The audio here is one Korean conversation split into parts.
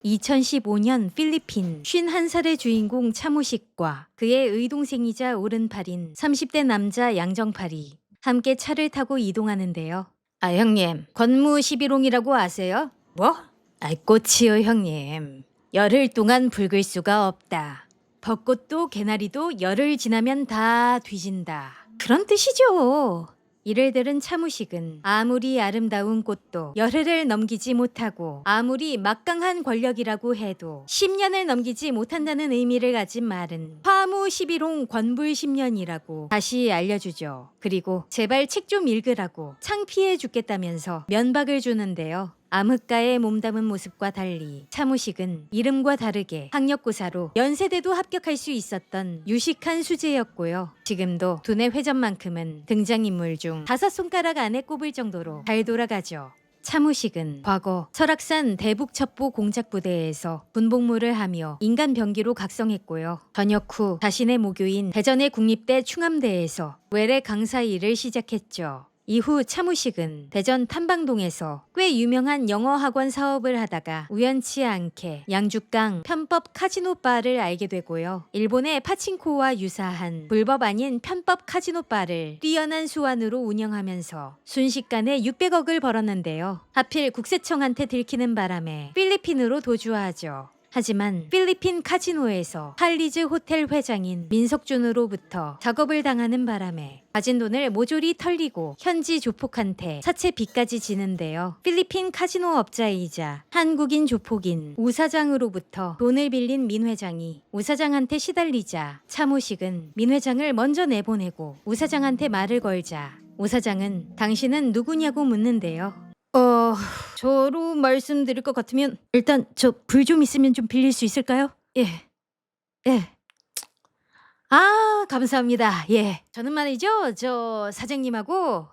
2015년 필리핀 51살의 주인공 차무식과 그의 의동생이자 오른팔인 30대 남자 양정팔이 함께 차를 타고 이동하는데요. 아, 형님, 권무 11홍이라고 아세요? 뭐? 아, 꽃이요, 형님. 열흘 동안 붉을 수가 없다. 벚꽃도 개나리도 열흘 지나면 다 뒤진다. 그런 뜻이죠. 이를 들은 차무식은 아무리 아름다운 꽃도 열흘을 넘기지 못하고 아무리 막강한 권력이라고 해도 10년을 넘기지 못한다는 의미를 가진 말은 화무 11홍 권불 10년이라고 다시 알려주죠. 그리고 제발 책 좀 읽으라고 창피해 죽겠다면서 면박을 주는데요. 암흑가에 몸담은 모습과 달리 차무식은 이름과 다르게 학력고사로 연세대도 합격할 수 있었던 유식한 수재였고요. 지금도 두뇌 회전만큼은 등장인물 중 5손가락 안에 꼽을 정도로 잘 돌아가죠. 차무식은 과거 설악산 대북첩보 공작부대에서 군복무를 하며 인간 병기로 각성했고요. 전역 후 자신의 모교인 대전의 국립대 충암대에서 외래 강사 일을 시작했죠. 이후 차무식은 대전 탐방동에서 꽤 유명한 영어 학원 사업을 하다가 우연치 않게 양주강 편법 카지노 바를 알게 되고요. 일본의 파친코와 유사한 불법 아닌 편법 카지노 바를 뛰어난 수완으로 운영하면서 순식간에 600억을 벌었는데요. 하필 국세청한테 들키는 바람에 필리핀으로 도주하죠. 하지만 필리핀 카지노에서 할리즈 호텔 회장인 민석준으로부터 작업을 당하는 바람에 가진 돈을 모조리 털리고 현지 조폭한테 사채 빚까지 지는데요. 필리핀 카지노 업자이자 한국인 조폭인 우 사장으로부터 돈을 빌린 민 회장이 우 사장한테 시달리자 차무식은 민 회장을 먼저 내보내고 우 사장한테 말을 걸자 우 사장은 당신은 누구냐고 묻는데요. 저로 말씀드릴 것 같으면 일단 저 불 좀 있으면 좀 빌릴 수 있을까요? 예. 아, 감사합니다. 예. 저는 말이죠. 저 사장님하고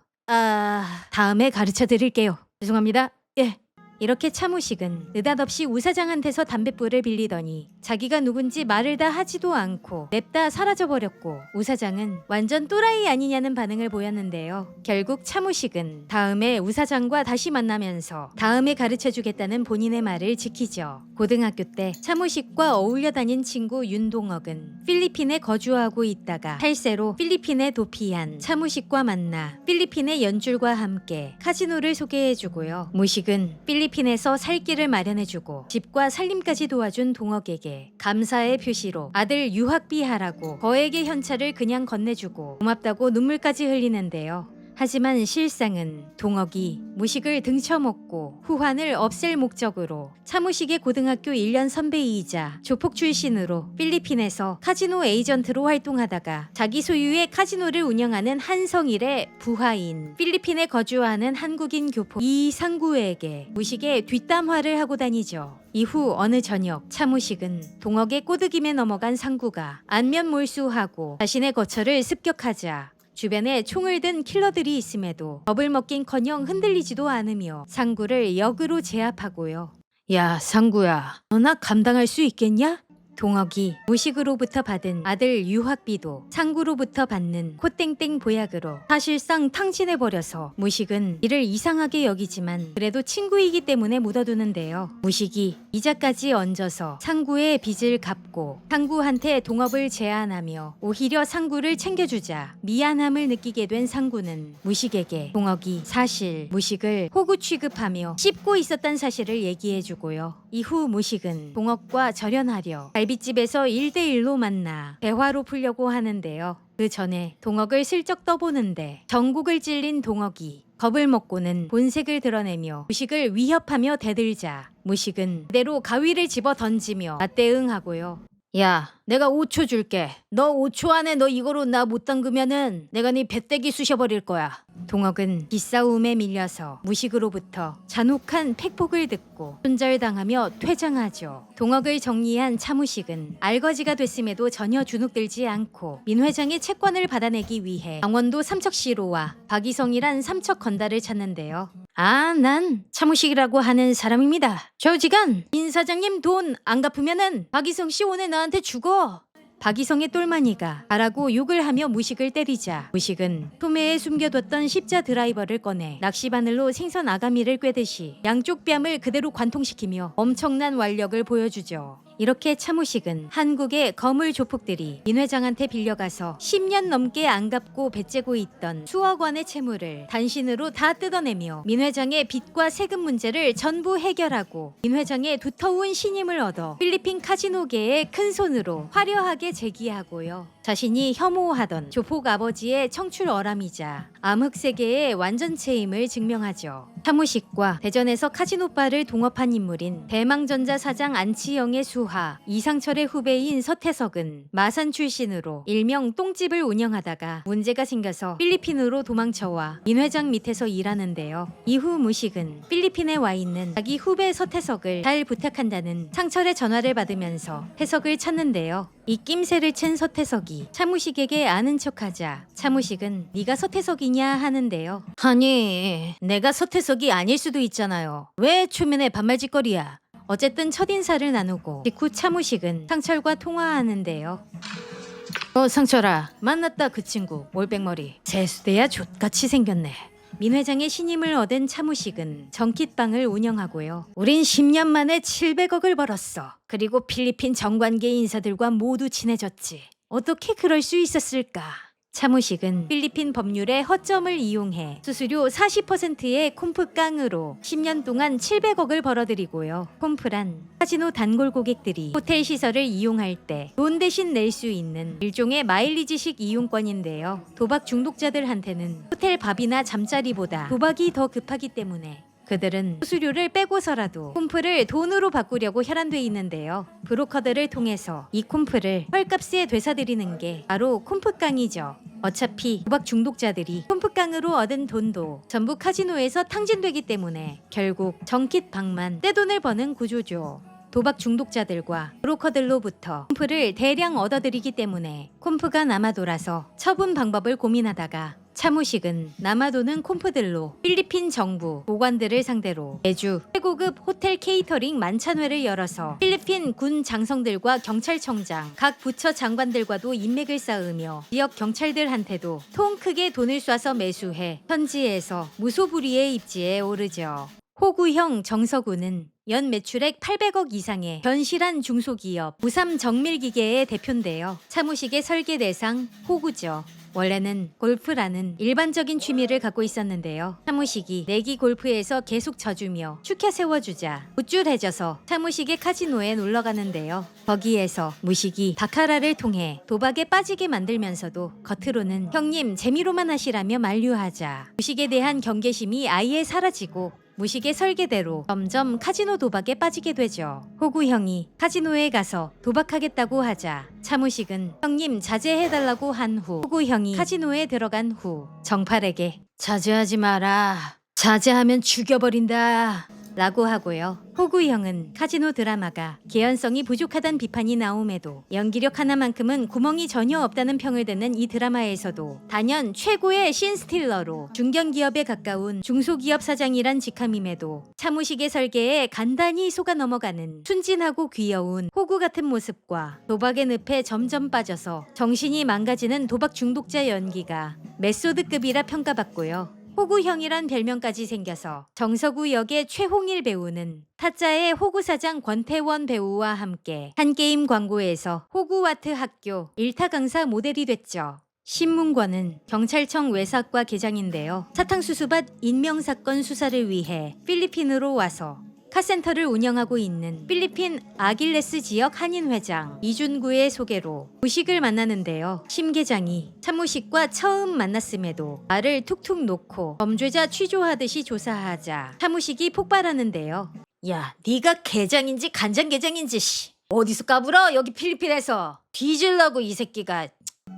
다음에 가르쳐 드릴게요. 죄송합니다. 예. 이렇게 차무식은 느닷없이 우 사장한테서 담뱃불을 빌리더니 자기가 누군지 말을 다 하지도 않고 냅다 사라져버렸고 우 사장은 완전 또라이 아니냐는 반응을 보였는데요. 결국 차무식은 다음에 우 사장과 다시 만나면서 다음에 가르쳐주겠다는 본인의 말을 지키죠. 고등학교 때 차무식과 어울려 다닌 친구 윤동억은 필리핀에 거주하고 있다가 탈세로 필리핀에 도피한 차무식과 만나 필리핀의 연줄과 함께 카지노를 소개해주고요. 무식은 필리핀에서 살 길을 마련해주고 집과 살림까지 도와준 동억에게 감사의 표시로 아들 유학비 하라고 거액의 현찰을 그냥 건네주고 고맙다고 눈물까지 흘리는데요. 하지만 실상은 동억이 무식을 등쳐먹고 후환을 없앨 목적으로 차무식의 고등학교 1년 선배이자 조폭 출신으로 필리핀에서 카지노 에이전트로 활동하다가 자기 소유의 카지노를 운영하는 한성일의 부하인 필리핀에 거주하는 한국인 교포 이상구에게 무식의 뒷담화를 하고 다니죠. 이후 어느 저녁 차무식은 동억의 꼬드김에 넘어간 상구가 안면몰수하고 자신의 거처를 습격하자 주변에 총을 든 킬러들이 있음에도 겁을 먹긴커녕 흔들리지도 않으며 상구를 역으로 제압하고요. 야, 상구야, 너나 감당할 수 있겠냐? 동억이 무식으로부터 받은 아들 유학비도 상구로부터 받는 코땡땡 보약으로 사실상 탕진해버려서 무식은 이를 이상하게 여기지만 그래도 친구이기 때문에 묻어두는데요. 무식이 이자까지 얹어서 상구의 빚을 갚고 상구한테 동업을 제안하며 오히려 상구를 챙겨주자 미안함을 느끼게 된 상구는 무식에게 동억이 사실 무식을 호구 취급하며 씹고 있었던 사실을 얘기해주고요. 이후 무식은 동억과 절연하려 갈비집에서 1대1로 만나 대화로 풀려고 하는데요. 그 전에 동억을 슬쩍 떠보는데 전국을 찔린 동억이 겁을 먹고는 본색을 드러내며 무식을 위협하며 대들자 무식은 그대로 가위를 집어 던지며 맞대응하고요. 야, 내가 5초 줄게. 너 5초 안에 너 이거로 나 못 담그면은 내가 네 배때기 쑤셔버릴 거야. 동억은 기싸움에 밀려서 무식으로부터 잔혹한 팩폭을 듣고 손절당하며 퇴장하죠. 동억을 정리한 차무식은 알거지가 됐음에도 전혀 주눅들지 않고 민 회장의 채권을 받아내기 위해 강원도 삼척시로와 박이성이란 삼척 건달을 찾는데요. 난 차무식이라고 하는 사람입니다. 좌우지간 민 사장님 돈 안 갚으면은 박이성 씨 오늘 나한테 죽어. 박이성의 똘마니가 가라고 욕을 하며 무식을 때리자 무식은 소매에 숨겨뒀던 십자 드라이버를 꺼내 낚시바늘로 생선 아가미를 꿰듯이 양쪽 뺨을 그대로 관통시키며 엄청난 완력을 보여주죠. 이렇게 차무식은 한국의 거물 조폭들이 민 회장한테 빌려가서 10년 넘게 안 갚고 배째고 있던 수억 원의 채무를 단신으로 다 뜯어내며 민 회장의 빚과 세금 문제를 전부 해결하고 민 회장의 두터운 신임을 얻어 필리핀 카지노계의 큰 손으로 화려하게 재기하고요. 자신이 혐오하던 조폭 아버지의 청출어람이자 암흑세계의 완전체임을 증명하죠. 차무식과 대전에서 카지노바를 동업한 인물인 대망전자 사장 안치영의 수하 이상철의 후배인 서태석은 마산 출신으로 일명 똥집을 운영하다가 문제가 생겨서 필리핀으로 도망쳐와 민 회장 밑에서 일하는데요. 이후 무식은 필리핀에 와 있는 자기 후배 서태석을 잘 부탁한다는 상철의 전화를 받으면서 태석을 찾는데요. 이 낌새를 챈 서태석이 차무식에게 아는 척하자 차무식은 네가 서태석이냐 하는데요. 아니 내가 서태석이 아닐 수도 있잖아요. 왜 초면에 반말짓거리야. 어쨌든 첫인사를 나누고 직후 차무식은 상철과 통화하는데요. 상철아 만났다 그 친구 몰백머리 세수대야 족같이 생겼네. 민 회장의 신임을 얻은 차무식은 정킷방을 운영하고요. 우린 10년 만에 700억을 벌었어. 그리고 필리핀 정관계 인사들과 모두 친해졌지. 어떻게 그럴 수 있었을까? 차무식은 필리핀 법률의 허점을 이용해 수수료 40%의 콤프깡으로 10년 동안 700억을 벌어들이고요. 콤프란 카지노 단골 고객들이 호텔 시설을 이용할 때 돈 대신 낼 수 있는 일종의 마일리지식 이용권인데요. 도박 중독자들한테는 호텔 밥이나 잠자리보다 도박이 더 급하기 때문에 그들은 수수료를 빼고서라도 콤프를 돈으로 바꾸려고 혈안돼 있는데요. 브로커들을 통해서 이 콤프를 헐값에 되사들이는 게 바로 콤프깡이죠. 어차피 도박 중독자들이 콤프깡으로 얻은 돈도 전부 카지노에서 탕진되기 때문에 결국 정킷방만 떼돈을 버는 구조죠. 도박 중독자들과 브로커들로부터 콤프를 대량 얻어들이기 때문에 콤프가 남아돌아서 처분 방법을 고민하다가 차무식은 남아도는 콤프들로 필리핀 정부 보관들을 상대로 매주 최고급 호텔 케이터링 만찬회를 열어서 필리핀 군 장성들과 경찰청장, 각 부처 장관들과도 인맥을 쌓으며 지역 경찰들한테도 통 크게 돈을 쏴서 매수해 현지에서 무소불위의 입지에 오르죠. 호구형 정서구는 연 매출액 800억 이상의 견실한 중소기업 부삼 정밀기계의 대표인데요. 차무식의 설계 대상 호구죠. 원래는 골프라는 일반적인 취미를 갖고 있었는데요. 차무식이 내기 골프에서 계속 져주며 축해 세워주자 우쭐해져서 차무식의 카지노에 놀러가는데요. 거기에서 무식이 바카라를 통해 도박에 빠지게 만들면서도 겉으로는 형님 재미로만 하시라며 만류하자 무식에 대한 경계심이 아예 사라지고 무식의 설계대로 점점 카지노 도박에 빠지게 되죠. 호구형이 카지노에 가서 도박하겠다고 하자 차무식은 형님 자제해달라고 한 후 호구형이 카지노에 들어간 후 정팔에게 자제하지 마라. 자제하면 죽여버린다. 라고 하고요. 호구형은 카지노 드라마가 개연성이 부족하다는 비판이 나옴에도 연기력 하나만큼은 구멍이 전혀 없다는 평을 듣는 이 드라마에서도 단연 최고의 신스틸러로 중견기업에 가까운 중소기업 사장이란 직함임에도 차무식의 설계에 간단히 속아 넘어가는 순진하고 귀여운 호구 같은 모습과 도박의 늪에 점점 빠져서 정신이 망가지는 도박 중독자 연기가 메소드급이라 평가받고요. 호구형이란 별명까지 생겨서 정서구 역의 최홍일 배우는 타짜의 호구사장 권태원 배우와 함께 한 게임 광고에서 호구와트 학교 1타 강사 모델이 됐죠. 신문관은 경찰청 외사과 계장인데요. 사탕수수밭 인명사건 수사를 위해 필리핀으로 와서 카센터를 운영하고 있는 필리핀 아길레스 지역 한인회장 이준구의 소개로 무식을 만나는데요. 심 계장이 차무식과 처음 만났음에도 말을 툭툭 놓고 범죄자 취조하듯이 조사하자 차무식이 폭발하는데요. 야, 네가 계장인지 간장게장인지 어디서 까불어? 여기 필리핀에서 뒤질라고 이 새끼가.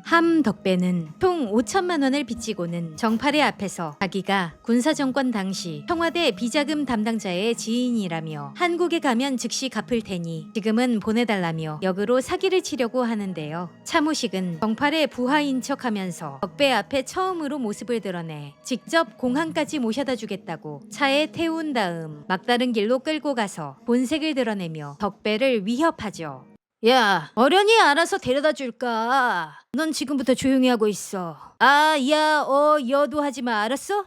함 덕배는 총 5천만 원을 빚지고는 정팔의 앞에서 자기가 군사정권 당시 청와대 비자금 담당자의 지인이라며 한국에 가면 즉시 갚을 테니 지금은 보내달라며 역으로 사기를 치려고 하는데요. 차무식은 정팔의 부하인 척하면서 덕배 앞에 처음으로 모습을 드러내 직접 공항까지 모셔다 주겠다고 차에 태운 다음 막다른 길로 끌고 가서 본색을 드러내며 덕배를 위협하죠. 야, 어련히 알아서 데려다 줄까? 넌 지금부터 조용히 하고 있어. 여도 하지 마, 알았어?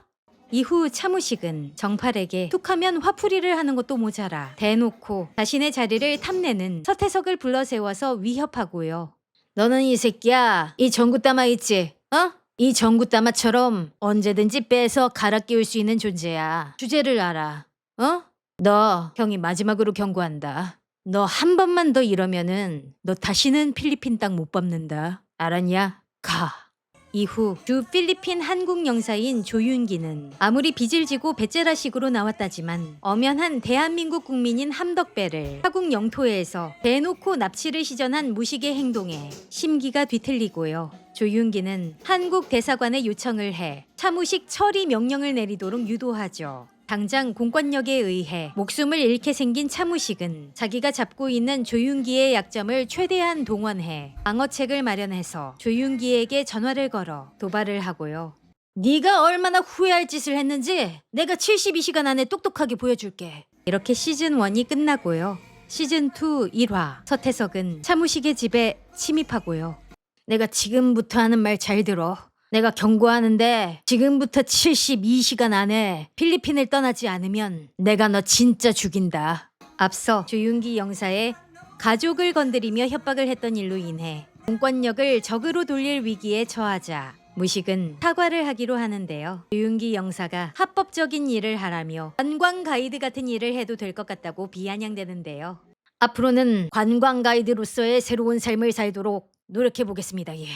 이후 차무식은 정팔에게 툭하면 화풀이를 하는 것도 모자라 대놓고 자신의 자리를 탐내는 서태석을 불러 세워서 위협하고요. 너는 이 새끼야, 이 전구따마 있지? 어? 이 전구따마처럼 언제든지 빼서 갈아 끼울 수 있는 존재야. 주제를 알아. 어? 너 형이 마지막으로 경고한다. 너 한 번만 더 이러면은 너 다시는 필리핀 땅 못 밟는다. 알았냐? 가. 이후 주 필리핀 한국 영사인 조윤기는 아무리 빚을 지고 배째라식으로 나왔다지만 엄연한 대한민국 국민인 함덕배를 타국 영토에서 대놓고 납치를 시전한 무식의 행동에 심기가 뒤틀리고요. 조윤기는 한국 대사관에 요청을 해 차무식 처리 명령을 내리도록 유도하죠. 당장 공권력에 의해 목숨을 잃게 생긴 차무식은 자기가 잡고 있는 조윤기의 약점을 최대한 동원해 방어책을 마련해서 조윤기에게 전화를 걸어 도발을 하고요. 네가 얼마나 후회할 짓을 했는지 내가 72시간 안에 똑똑하게 보여줄게. 이렇게 시즌1이 끝나고요. 시즌2 1화 서태석은 차무식의 집에 침입하고요. 내가 지금부터 하는 말 잘 들어. 내가 경고하는데 지금부터 72시간 안에 필리핀을 떠나지 않으면 내가 너 진짜 죽인다. 앞서 조윤기 영사의 가족을 건드리며 협박을 했던 일로 인해 공권력을 적으로 돌릴 위기에 처하자 무식은 사과를 하기로 하는데요. 조윤기 영사가 합법적인 일을 하라며 관광 가이드 같은 일을 해도 될 것 같다고 비아냥대는데요. 앞으로는 관광 가이드로서의 새로운 삶을 살도록 노력해 보겠습니다. 예.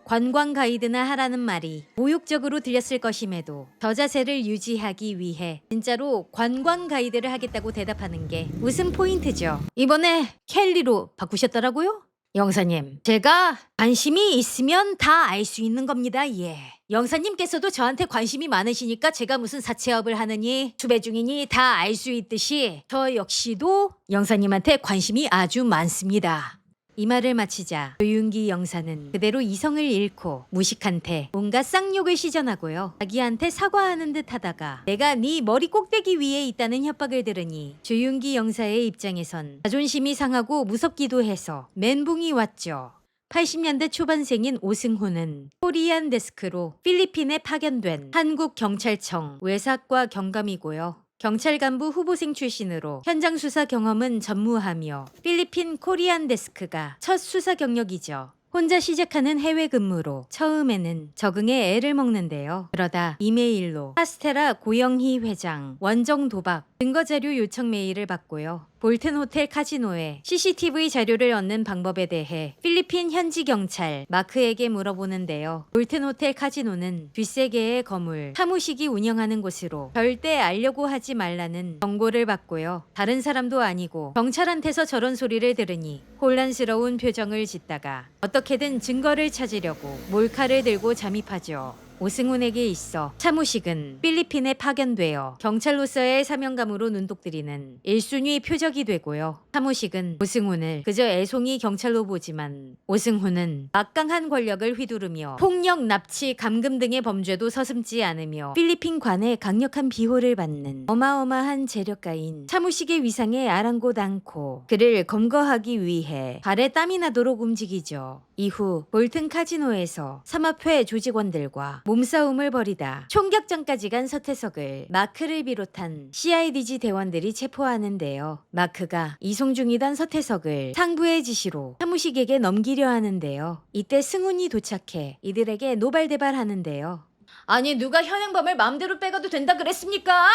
관광 가이드나 하라는 말이 모욕적으로 들렸을 것임에도 저 자세를 유지하기 위해 진짜로 관광 가이드를 하겠다고 대답하는 게 웃음 포인트죠. 이번에 켈리로 바꾸셨더라고요? 영사님, 제가 관심이 있으면 다 알 수 있는 겁니다. 예. 영사님께서도 저한테 관심이 많으시니까 제가 무슨 사채업을 하느니 추배 중이니 다 알 수 있듯이 저 역시도 영사님한테 관심이 아주 많습니다. 이 말을 마치자 조윤기 영사는 그대로 이성을 잃고 무식한테 온갖 쌍욕을 시전하고요. 자기한테 사과하는 듯 하다가 내가 네 머리 꼭대기 위에 있다는 협박을 들으니 조윤기 영사의 입장에선 자존심이 상하고 무섭기도 해서 멘붕이 왔죠. 80년대 초반생인 오승훈은 코리안 데스크로 필리핀에 파견된 한국 경찰청 외사과 경감이고요. 경찰 간부 후보생 출신으로 현장 수사 경험은 전무하며 필리핀 코리안 데스크가 첫 수사 경력이죠. 혼자 시작하는 해외 근무로 처음에는 적응에 애를 먹는데요. 그러다 이메일로 카스테라 고영희 회장 원정 도박 증거 자료 요청 메일을 받고요. 볼튼 호텔 카지노에 CCTV 자료를 얻는 방법에 대해 필리핀 현지 경찰 마크에게 물어보는데요. 볼튼 호텔 카지노는 뒷세계의 거물 사무식이 운영하는 곳으로 절대 알려고 하지 말라는 경고를 받고요. 다른 사람도 아니고 경찰한테서 저런 소리를 들으니 혼란스러운 표정을 짓다가 어떻게든 증거를 찾으려고 몰카를 들고 잠입하죠. 오승훈에게 있어 차무식은 필리핀에 파견되어 경찰로서의 사명감으로 눈독들이는 1순위 표적이 되고요. 차무식은 오승훈을 그저 애송이 경찰로 보지만 오승훈은 막강한 권력을 휘두르며 폭력, 납치, 감금 등의 범죄도 서슴지 않으며 필리핀 관에 강력한 비호를 받는 어마어마한 재력가인 차무식의 위상에 아랑곳 않고 그를 검거하기 위해 발에 땀이 나도록 움직이죠. 이후 볼튼 카지노에서 삼합회 조직원들과 몸싸움을 벌이다 총격전까지 간 서태석을 마크를 비롯한 CIDG 대원들이 체포하는데요. 마크가 이송 중이던 서태석을 상부의 지시로 차무식에게 넘기려 하는데요. 이때 승훈이 도착해 이들에게 노발대발하는데요. 아니 누가 현행범을 마음대로 빼가도 된다 그랬습니까?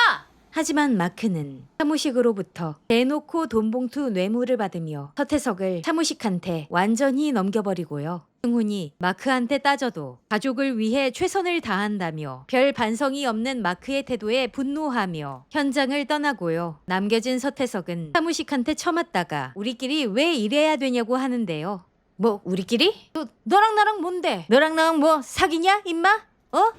하지만 마크는 차무식으로부터 대놓고 돈봉투 뇌물을 받으며 서태석을 차무식한테 완전히 넘겨버리고요. 승훈이 마크한테 따져도 가족을 위해 최선을 다한다며 별 반성이 없는 마크의 태도에 분노하며 현장을 떠나고요. 남겨진 서태석은 차무식한테 처맞다가 우리끼리 왜 이래야 되냐고 하는데요. 뭐 우리끼리? 너랑 나랑 뭔데? 너랑 나랑 뭐 사귀냐 임마? 어?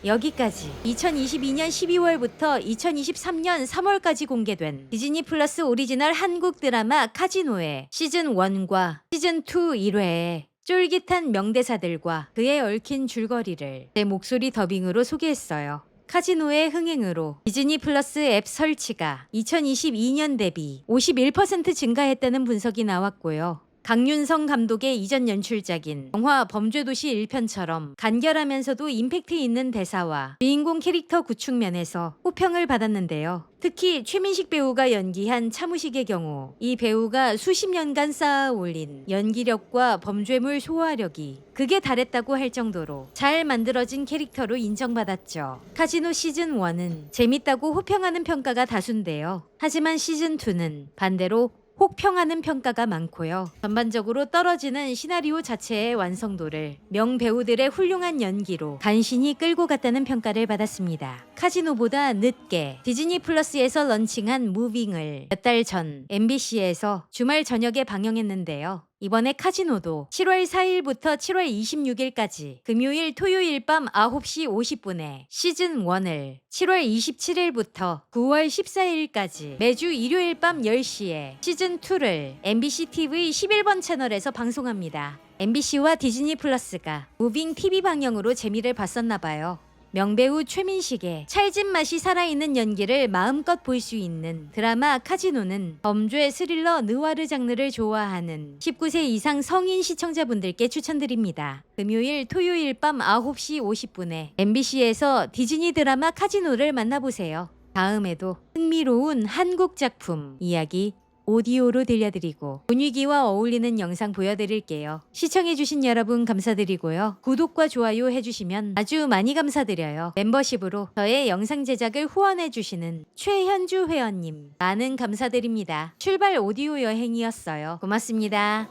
여기까지 2022년 12월부터 2023년 3월까지 공개된 디즈니 플러스 오리지널 한국 드라마 카지노의 시즌1과 시즌2 1회에 쫄깃한 명대사들과 그에 얽힌 줄거리를 내 목소리 더빙으로 소개했어요. 카지노의 흥행으로 디즈니 플러스 앱 설치가 2022년 대비 51% 증가했다는 분석이 나왔고요. 강윤성 감독의 이전 연출작인 영화 범죄도시 1편처럼 간결하면서도 임팩트 있는 대사와 주인공 캐릭터 구축면에서 호평을 받았는데요. 특히 최민식 배우가 연기한 차무식의 경우 이 배우가 수십 년간 쌓아 올린 연기력과 범죄물 소화력이 극에 달했다고 할 정도로 잘 만들어진 캐릭터로 인정받았죠. 카지노 시즌 1은 재밌다고 호평하는 평가가 다수인데요. 하지만 시즌 2는 반대로 혹평하는 평가가 많고요. 전반적으로 떨어지는 시나리오 자체의 완성도를 명배우들의 훌륭한 연기로 간신히 끌고 갔다는 평가를 받았습니다. 카지노보다 늦게 디즈니 플러스에서 런칭한 무빙을 몇 달 전 MBC에서 주말 저녁에 방영했는데요. 이번에 카지노도 7월 4일부터 7월 26일까지 금요일 토요일 밤 9시 50분에 시즌 1을 7월 27일부터 9월 14일까지 매주 일요일 밤 10시에 시즌 2를 MBC TV 11번 채널에서 방송합니다. MBC와 디즈니 플러스가 무빙 TV 방영으로 재미를 봤었나봐요. 명배우 최민식의 찰진 맛이 살아있는 연기를 마음껏 볼 수 있는 드라마 카지노는 범죄 스릴러 느와르 장르를 좋아하는 19세 이상 성인 시청자분들께 추천드립니다. 금요일 토요일 밤 9시 50분에 MBC에서 디즈니 드라마 카지노를 만나보세요. 다음에도 흥미로운 한국 작품 이야기 오디오로 들려드리고 분위기와 어울리는 영상 보여드릴게요. 시청해주신 여러분 감사드리고요. 구독과 좋아요 해주시면 아주 많이 감사드려요. 멤버십으로 저의 영상 제작을 후원해주시는 최현주 회원님 많은 감사드립니다. 출발 오디오 여행이었어요. 고맙습니다.